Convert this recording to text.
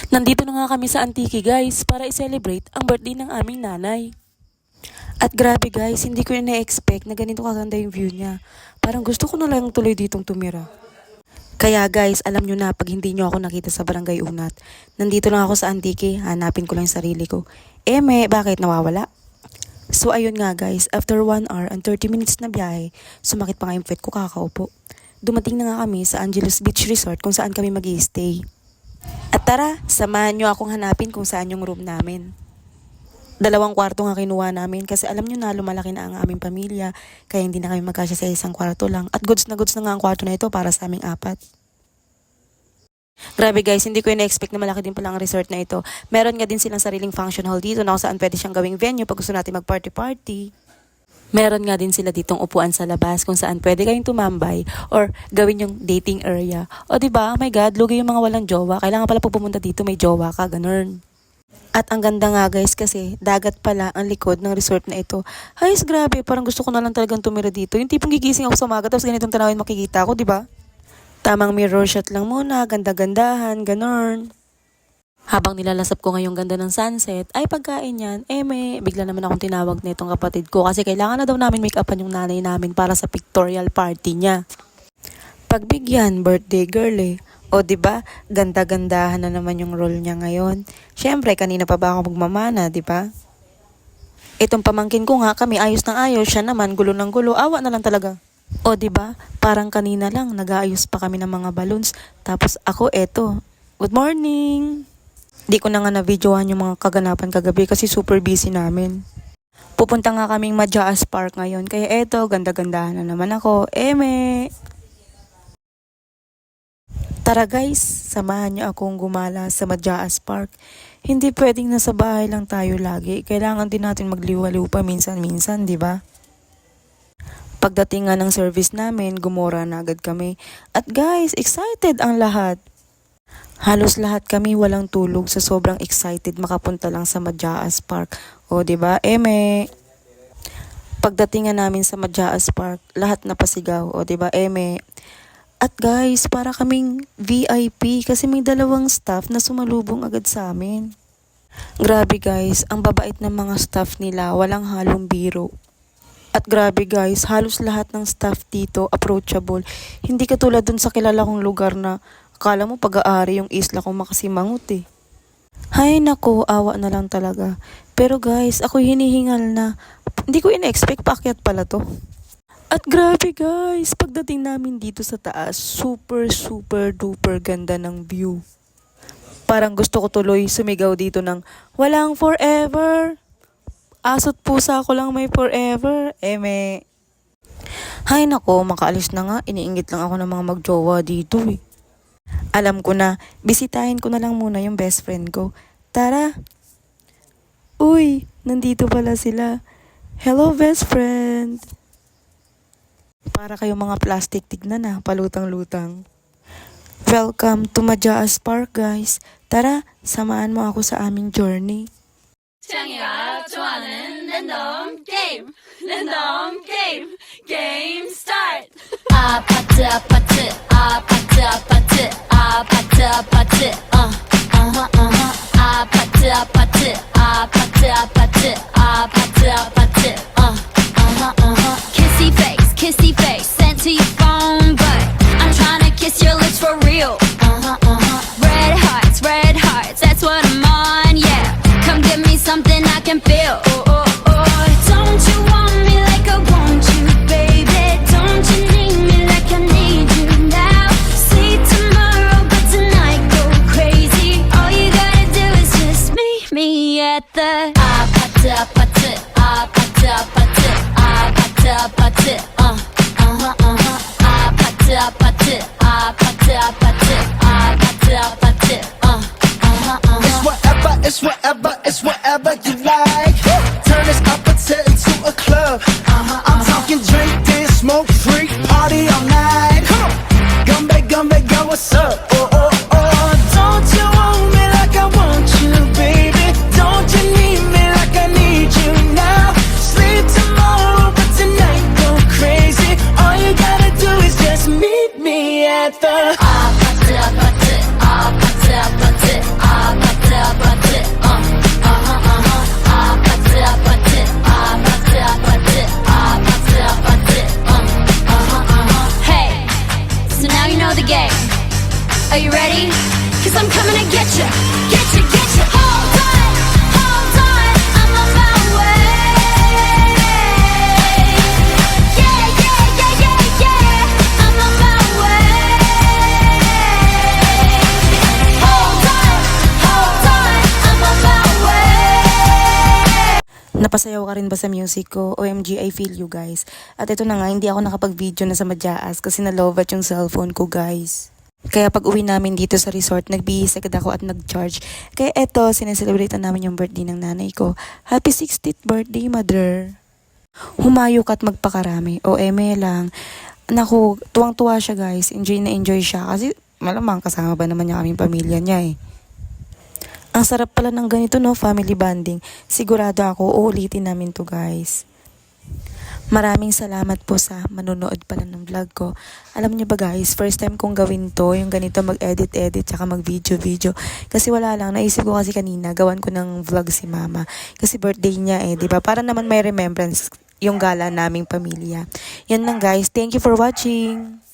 Nandito na nga kami sa Antique guys para i-celebrate ang birthday ng aming nanay. At grabe guys, hindi ko na-expect na ganito kaganda yung view niya. Parang gusto ko na lang tuloy ditong tumira. Kaya guys, alam nyo na pag hindi nyo ako nakita sa Barangay Unat, nandito lang ako sa Antique, hanapin ko lang yung sarili ko. Bakit nawawala? So ayun nga guys, after 1 hour and 30 minutes na biyahe, sumakit pa nga yung feet ko kakaupo. Dumating na nga kami sa Angeles Beach Resort kung saan kami mag-i-stay. At tara, samahan nyo akong hanapin kung saan yung room namin. 2 kwarto nga kinuha namin kasi alam nyo na lumalaki na ang aming pamilya kaya hindi na kami magkasya sa 1 kwarto lang at goods na nga ang kwarto na ito para sa aming 4. Grabe guys, hindi ko na-expect na malaki din pala ang resort na ito. Meron nga din silang sariling function hall dito na kung saan pwede siyang gawing venue pag gusto natin mag-party-party. Meron nga din sila ditong upuan sa labas kung saan pwede kayong tumambay or gawin yung dating area. O diba, oh my God, lugi yung mga walang jowa. Kailangan pala pag pumunta dito may jowa ka, ganun. At ang ganda nga guys kasi dagat pala ang likod ng resort na ito. Hayes, grabe, parang gusto ko na lang talagang tumira dito. Yung tipong gigising ako sa umaga tapos ganitong tanawin makikita ko, diba? Tamang mirror shot lang muna, ganda-gandahan, ganun. Habang nilalasap ko ngayong ganda ng sunset, ay pagkain yan, bigla naman akong tinawag na itong kapatid ko kasi kailangan na daw namin make-upan yung nanay namin para sa pictorial party niya. Pagbigyan, birthday girl eh. O diba, ganda-gandahan na naman yung role niya ngayon. Siyempre, kanina pa ba ako magmamana, diba? Itong pamangkin ko nga, kami ayos ng ayos, siya naman gulo ng gulo, awa na lang talaga. O diba, parang kanina lang, nag-aayos pa kami ng mga balloons. Tapos ako, eto, good morning! Di ko na nga na-videohan yung mga kaganapan kagabi kasi super busy namin. Pupunta nga kaming Majaas Park ngayon, kaya eto, ganda-gandahan na naman ako, Tara guys, samahan niyo akong gumala sa Majaas Park. Hindi pwedeng nasa bahay lang tayo lagi. Kailangan din natin magliwaliw pa minsan-minsan, di ba? Pagdating nga ng service namin, gumora na agad kami. At guys, excited ang lahat. Halos lahat kami walang tulog sa sobrang excited makapunta lang sa Majaas Park. O di ba, Pagdating nga namin sa Majaas Park, lahat napasigaw. O di ba, At guys, para kaming VIP kasi may 2 staff na sumalubong agad sa amin. Grabe guys, ang babait ng mga staff nila, walang halong biro. At grabe guys, halos lahat ng staff dito approachable. Hindi katulad dun sa kilala kong lugar na akala mo pag-aari yung isla kung makasimangot eh. Hay nako, awa na lang talaga. Pero guys, ako hinihingal na. Hindi ko ina-expect paakyat pala to. At grabe guys, pagdating namin dito sa taas, super duper ganda ng view. Parang gusto ko tuloy sumigaw dito ng walang forever. Aso't pusa ko lang may forever. Hay nako, makaalis na nga, iniinggit lang ako ng mga magjowa dito eh. Alam ko na, bisitahin ko na lang muna yung best friend ko. Tara! Uy, nandito pala sila. Hello best friend! Para kayong mga plastic, tignan na, palutang-lutang. Welcome to Majaas Park guys. Tara, samahan mo ako sa aming journey. 창이가 좋아하는 랜덤 게임 게임 스타트 아파트 아파트 아파트 아파트 아파트 아파트 아파트 아파트 아파트 아파트 아파트 아파트 kissy face sent to your phone but I'm trying to kiss your lips for real red hearts that's what I'm on yeah come give me something I can feel don't you want me like I want you baby don't you need me like I need you now see tomorrow but tonight go crazy all you gotta do is just meet me at the 아파트 아파트 아파트 아파트 아파트 아파트 아파트 아파트 아파트 아파트 아파트 아파트 It's whatever you like. Turn this opposite into a club. I'm talking drink, dance, smoke, freak, party all night. Come back, girl, what's up? Oh, don't you want me like I want you, baby? Don't you need me getcha. Hold on, I'm on my way. Yeah, I'm on my way. Hold on, I'm on my way. Napasayaw ka rin ba sa music ko? OMG, I feel you guys. At ito na nga, hindi ako nakapag-video na sa Madyaas kasi na-lobat yung cellphone ko guys. Kaya pag uwi namin dito sa resort, nagbihis agad ako at nag-charge. Kaya eto, sineselebrate namin yung birthday ng nanay ko. Happy 60th birthday, mother! Humayo ka at magpakarami. O eme lang. Naku, tuwang-tuwa siya guys. Enjoy na enjoy siya. Kasi malamang kasama ba naman niya kaming pamilya niya eh. Ang sarap pala ng ganito no, family bonding. Sigurado ako, uulitin namin to guys. Maraming salamat po sa manonood pala ng vlog ko. Alam niyo ba guys, first time kong gawin to, yung ganito mag-edit-edit tsaka mag-video-video. Kasi wala lang, naisip ko kasi kanina, gawan ko ng vlog si mama. Kasi birthday niya eh, di ba? Para naman may remembrance yung gala naming pamilya. Yan lang guys, thank you for watching!